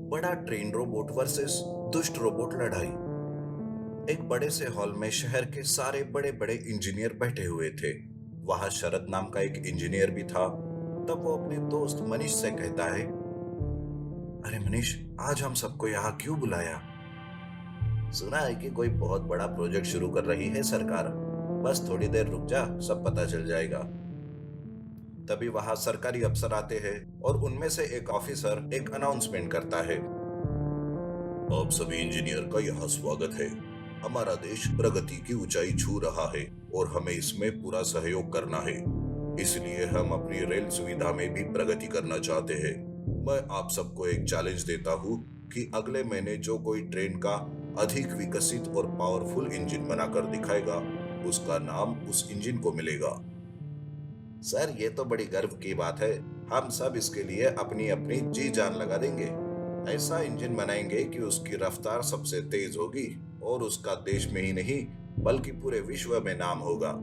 बड़ा train robot versus दुष्ट robot लड़ाई। एक बड़े से हॉल में शहर के सारे बड़े बड़े इंजीनियर बैठे हुए थे। वहां शरद नाम का एक इंजीनियर भी था। तब वो अपने दोस्त मनीष से कहता है, अरे मनीष, आज हम सबको यहाँ क्यों बुलाया? सुना है कि कोई बहुत बड़ा प्रोजेक्ट शुरू कर रही है सरकार। बस थोड़ी देर रुक जा, सब पता चल जाएगा। तभी वहां सरकारी अफसर आते हैं और उनमें से एक ऑफिसर एक अनाउंसमेंट करता है। आप सभी इंजीनियर का यहाँ स्वागत है। हमारा देश प्रगति की ऊंचाई छू रहा है और हमें इसमें पूरा सहयोग करना है। इसलिए हम अपनी रेल सुविधा में भी प्रगति करना चाहते हैं। मैं आप सबको एक चैलेंज देता हूँ कि अगले महीने जो कोई ट्रेन का अधिक विकसित और पावरफुल इंजन बनाकर दिखाएगा, उसका नाम उस इंजन को मिलेगा। सर, ये तो बड़ी गर्व की बात है। हम सब इसके लिए अपनी अपनी जी जान लगा देंगे। ऐसा इंजन बनाएंगे कि उसकी रफ्तार सबसे तेज होगी और उसका देश में ही नहीं बल्कि पूरे विश्व में नाम होगा।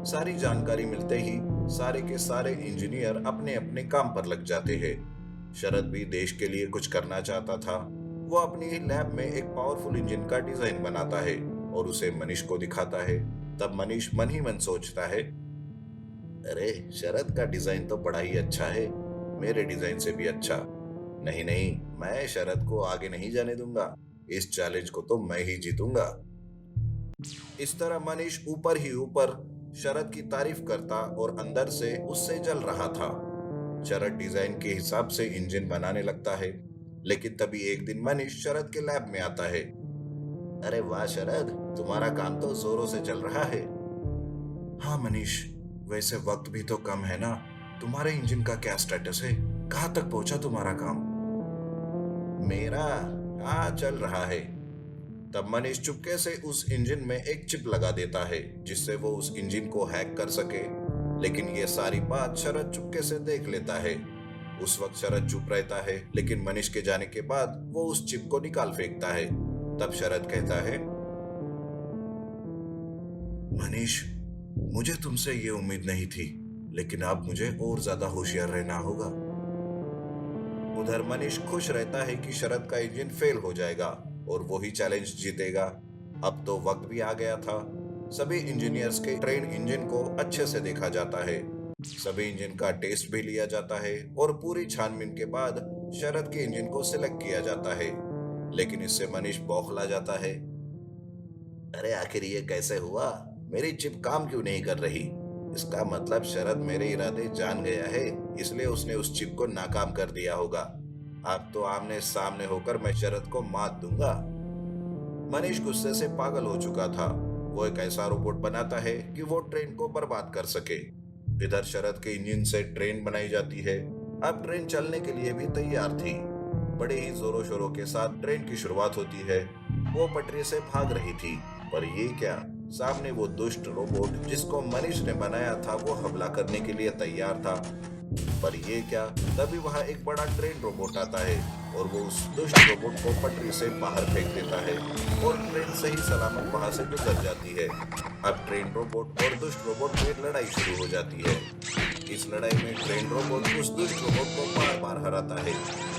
सारी जानकारी मिलते ही सारे के सारे इंजीनियर अपने अपने काम पर लग जाते हैं। शरद भी देश के लिए कुछ करना चाहता था। वो अपनी लैब में एक पावरफुल इंजन का डिजाइन बनाता है और उसे मनीष को दिखाता है। तब मनीष मन ही मन सोचता है, अरे शरद का डिजाइन तो बड़ा ही अच्छा है, मेरे डिजाइन से भी अच्छा। नहीं नहीं, मैं शरद को आगे नहीं जाने दूंगा। इस चैलेंज को तो मैं ही जीतूंगा। इस तरह मनीष ऊपर ही ऊपर शरद की तारीफ करता और अंदर से उससे जल रहा था। शरद डिजाइन के हिसाब से इंजन बनाने लगता है। लेकिन तभी एक दिन मनीष शरद के लैब में आता है। अरे वाह शरद, तुम्हारा काम तो जोरों से चल रहा है। हाँ मनीष, वैसे वक्त भी तो कम है ना। तुम्हारे इंजन का क्या स्टेटस है? कहाँ तक पहुंचा तुम्हारा काम? मेरा, हाँ, चल रहा है। तब मनीष चुपके से उस इंजन में एक चिप लगा देता है जिससे वो उस इंजन को हैक कर सके। लेकिन ये सारी बात शरद चुपके से देख लेता है। उस वक्त शरद चुप रहता है, लेकिन मनीष के जाने के बाद वो उस चिप को निकाल फेंकता है। तब शरद कहता है, मनीष, मुझे तुमसे ये उम्मीद नहीं थी, लेकिन अब मुझे और ज्यादा होशियार रहना होगा। उधर मनीष खुश रहता है कि शरद का इंजन फेल हो जाएगा और वो ही चैलेंज जीतेगा। अब तो वक्त भी आ गया था। सभी इंजीनियर्स के ट्रेन इंजन को अच्छे से देखा जाता है। सभी इंजन का टेस्ट भी लिया जाता है और पूरी छानबीन के बाद शरद के इंजन को सिलेक्ट किया जाता है। लेकिन इससे मनीष बौखला जाता है। अरे आखिर ये कैसे हुआ? मेरी चिप काम क्यों नहीं कर रही? इसका मतलब शरद मेरे इरादे जान गया है, इसलिए उसने उस चिप को नाकाम कर दिया होगा। अब तो आमने सामने होकर मैं शरद को मात दूंगा। मनीष गुस्से से पागल हो चुका था। वो एक ऐसा रोबोट बनाता है कि वो ट्रेन को बर्बाद कर सके। इधर शरद के इंजन से ट्रेन बनाई जाती है। अब ट्रेन चलने के लिए भी तैयार थी। बड़े ही जोरों शोरों के साथ ट्रेन की शुरुआत होती है। वो पटरी से भाग रही थी, पर ये क्या, सामने वो दुष्ट रोबोट जिसको मनीष ने बनाया था वो हमला करने के लिए तैयार था। पर ये क्या, तभी वहां एक बड़ा ट्रेन रोबोट आता है और वो उस दुष्ट रोबोट को पटरी से बाहर फेंक देता है और ट्रेन सही सलामत वहां से गुजर जाती है। अब ट्रेन रोबोट और दुष्ट रोबोट में लड़ाई शुरू हो जाती है। इस लड़ाई में ट्रेन रोबोट उस दुष्ट रोबोट को बार बार हराता है।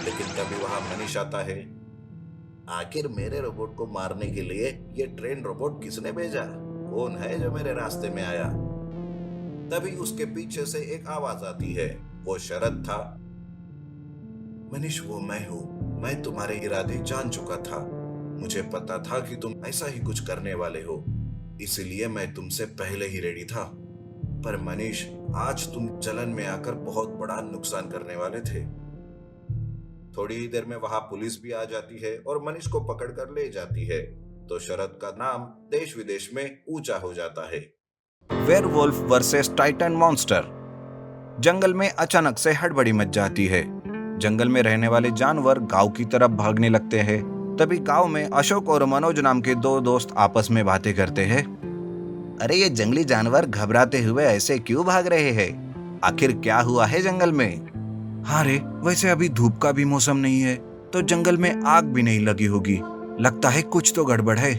लेकिन तभी वहां मनीष आता है। आखिर मेरे रोबोट को मारने के लिए ये ट्रेन रोबोट किसने भेजा? कौन है जो मेरे रास्ते में आया? तभी उसके पीछे से एक आवाज आती है। वो शरद था। मनीष, वो मैं हूँ। मैं तुम्हारे इरादे जान चुका था। मुझे पता था कि तुम ऐसा ही कुछ करने वाले हो, इसलिए मैं तुमसे पहले ही रेडी था। पर मनीष, आज तुम जलन में आकर बहुत बड़ा नुकसान करने वाले थे। थोड़ी ही देर में वहां पुलिस भी आ जाती है और मनीष को पकड़कर ले जाती है। तो शरद का नाम देश विदेश में ऊंचा हो जाता है। Werewolf versus titan monster. जंगल में अचानक से हड़बड़ी मच जाती है। जंगल में रहने वाले जानवर गांव की तरफ भागने लगते हैं। तभी गांव में अशोक और मनोज नाम के दो दोस्त आपस में बातें करते हैं। अरे ये जंगली जानवर घबराते हुए ऐसे क्यों भाग रहे हैं? आखिर क्या हुआ है जंगल में? हाँ रे, वैसे अभी धूप का भी मौसम नहीं है, तो जंगल में आग भी नहीं लगी होगी। लगता है कुछ तो गड़बड़ है।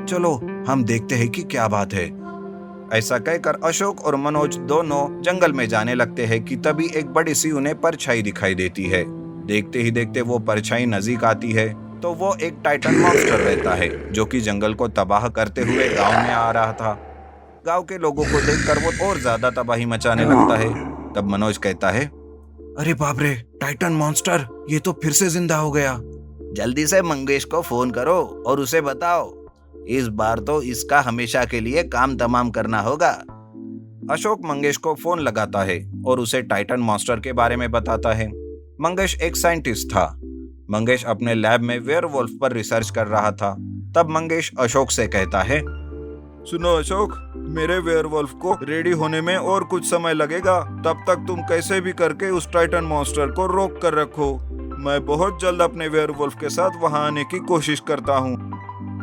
चलो हम देखते हैं कि क्या बात है। ऐसा कहकर अशोक और मनोज दोनों जंगल में जाने लगते हैं कि तभी एक बड़ी सी उन्हें परछाई दिखाई देती है। देखते ही देखते वो परछाई नजदीक आती है तो वो एक टाइटन मॉन्स्टर रहता है जो कि जंगल को तबाह करते हुए गांव में आ रहा था। गांव के लोगों को देखकर वो और ज्यादा तबाही मचाने लगता है। तब मनोज कहता है, अरे बाप रे, टाइटन मॉन्स्टर ये तो फिर से जिंदा हो गया। जल्दी से मंगेश को फोन करो और उसे बताओ, इस बार तो इसका हमेशा के लिए काम तमाम करना होगा। अशोक मंगेश को फोन लगाता है और उसे टाइटन मॉन्स्टर के बारे में बताता है। मंगेश एक साइंटिस्ट था। मंगेश अपने लैब में वेयरवुल्फ पर रिसर्च कर रहा था। तब मंगेश अशोक से कहता है, सुनो अशोक, मेरे वेयरवुल्फ को रेडी होने में और कुछ समय लगेगा। तब तक तुम कैसे भी करके उस टाइटन मॉन्स्टर को रोक कर रखो। मैं बहुत जल्द अपने वेयरवुल्फ के साथ वहां आने की कोशिश करता हूँ।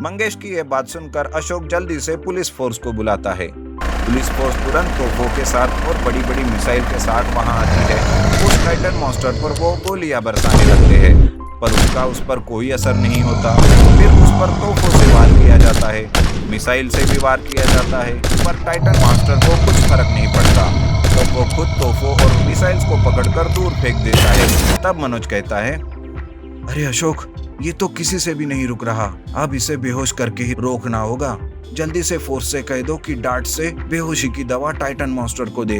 मंगेश की यह बात सुनकर अशोक जल्दी से पुलिस फोर्स को बुलाता है। पुलिस फोर्स तुरंत तोपों के साथ और बड़ी बड़ी मिसाइल के साथ वहां आती है। उस टाइटन मॉन्स्टर पर वो गोलियां बरसाने लगते हैं, पर उस पर कोई असर नहीं होता। फिर उस पर तोपों से वार किया जाता है, मिसाइल से भी वार किया जाता है, पर टाइटन मॉन्स्टर को कुछ फर्क नहीं पड़ता। तो वो खुद तोपों और मिसाइल्स को पकड़कर दूर फेंक देता है। तब मनोज कहता है, अरे अशोक, ये तो किसी से भी नहीं रुक रहा। अब इसे बेहोश करके ही रोकना होगा। जल्दी से फोर्स से कह दो कि डार्ट से बेहोशी की दवा टाइटन मॉन्स्टर को दे।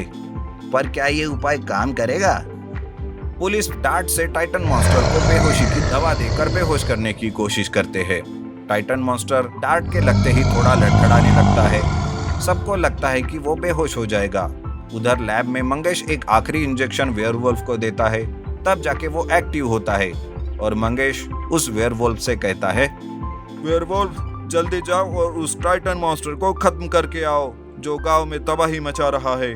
पर क्या ये उपाय काम करेगा? पुलिस डार्ट से टाइटन मॉन्स्टर को बेहोशी की दवा देकर बेहोश करने की कोशिश करते हैं। टाइटन मॉन्स्टर डार्ट के लगते ही थोड़ा लड़खड़ाने लगता है। सबको लगता है कि वो बेहोश हो जाएगा। उधर लैब में मंगेश एक आखिरी इंजेक्शन वेयरवुल्फ को देता है। तब जाके वो एक्टिव होता है और मंगेश उस वेयरवुल्फ से कहता है, वेयरवुल्फ, जल्दी जाओ और उस टाइटन मॉन्स्टर को खत्म करके आओ जो गांव में तबाही मचा रहा है।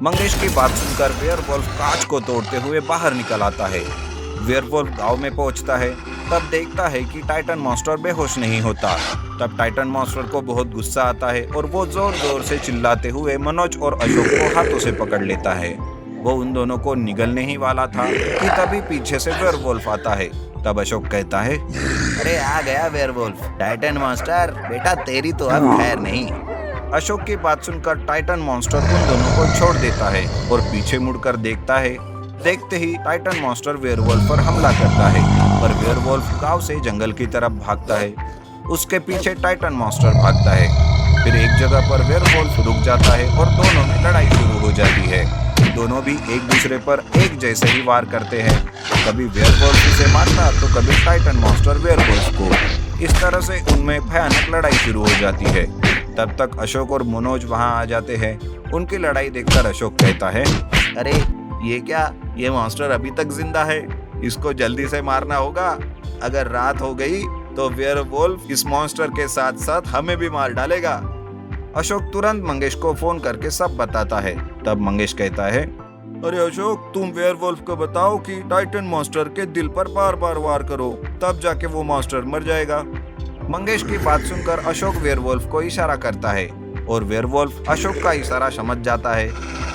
मंगेश की बात सुनकर वेयरवुल्फ कांच को तोड़ते हुए बाहर निकल आता है। वेयरवुल्फ गांव में पहुंचता है। तब देखता है कि टाइटन मॉन्स्टर बेहोश नहीं होता। तब टाइटन मॉन्स्टर को बहुत गुस्सा आता है और वो जोर जोर से चिल्लाते हुए मनोज और अशोक को हाथों से पकड़ लेता है। वो उन दोनों को निगलने ही वाला था कि तभी पीछे से वेयरवुल्फ आता है। तब अशोक कहता है, अरे आ गया वेयरवुल्फ। टाइटन मॉन्स्टर, बेटा तेरी तो अब खैर नहीं। अशोक की बात सुनकर टाइटन मॉन्स्टर उन दोनों को छोड़ देता है और पीछे मुड़कर देखता है। देखते ही टाइटन मॉन्स्टर वेयरवुल्फ पर हमला करता है, पर वेयरवुल्फ गांव से जंगल की तरफ भागता है। उसके पीछे टाइटन मॉन्स्टर भागता है। फिर एक जगह पर वेयरवुल्फ रुक जाता है और दोनों में लड़ाई शुरू हो जाती है। दोनों भी एक दूसरे पर एक जैसे ही वार करते हैं। कभी वेयरवुल्फ उसे मारता तो कभी टाइटन मॉन्स्टर वेयरवुल्फ को। इस तरह से उनमें भयानक लड़ाई शुरू हो जाती है। तब तक अशोक और मनोज वहां आ जाते हैं। उनकी लड़ाई देखकर अशोक कहता है, अरे ये क्या, ये मॉन्स्टर अभी तक जिंदा है। इसको जल्दी से मारना होगा। अगर रात हो गई तो वेयरवुल्फ इस मॉन्स्टर के साथ साथ हमें भी मार डालेगा। अशोक तुरंत मंगेश को फोन करके सब बताता है। तब मंगेश कहता है, अरे अशोक, तुम वेयरवुल्फ को बताओ कि टाइटन मॉन्स्टर के दिल पर बार बार वार करो, तब जाके वो मॉन्स्टर मर जाएगा। मंगेश की बात सुनकर अशोक वेयरवुल्फ को इशारा करता है और वेयरवुल्फ अशोक का इशारा समझ जाता है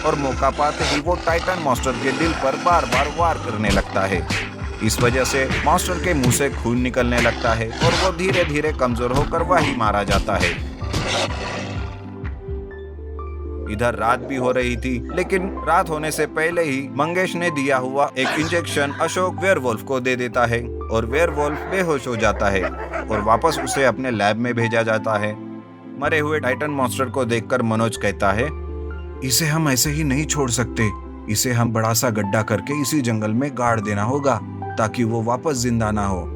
और मौका पाते ही वो टाइटन मॉन्स्टर के दिल पर बार बार वार करने लगता है। इस वजह से मॉन्स्टर के मुंह से खून निकलने लगता है और वो धीरे धीरे कमजोर होकर वहीं मारा जाता है। इधर रात भी हो रही थी, लेकिन रात होने से पहले ही मंगेश ने दिया हुआ एक इंजेक्शन अशोक वेयरवुल्फ को दे देता है और वेयरवुल्फ बेहोश हो जाता है और वापस उसे अपने लैब में भेजा जाता है। मरे हुए टाइटन मॉन्स्टर को देखकर मनोज कहता है, इसे हम ऐसे ही नहीं छोड़ सकते। इसे हम बड़ा सा गड्ढा करके इसी जंगल में गाड़ देना होगा ताकि वो वापस जिंदा ना हो।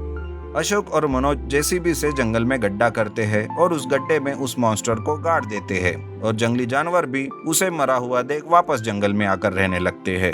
अशोक और मनोज जेसीबी से जंगल में गड्ढा करते हैं और उस गड्ढे में उस मॉन्स्टर को गाड़ देते हैं और जंगली जानवर भी उसे मरा हुआ देख वापस जंगल में आकर रहने लगते हैं।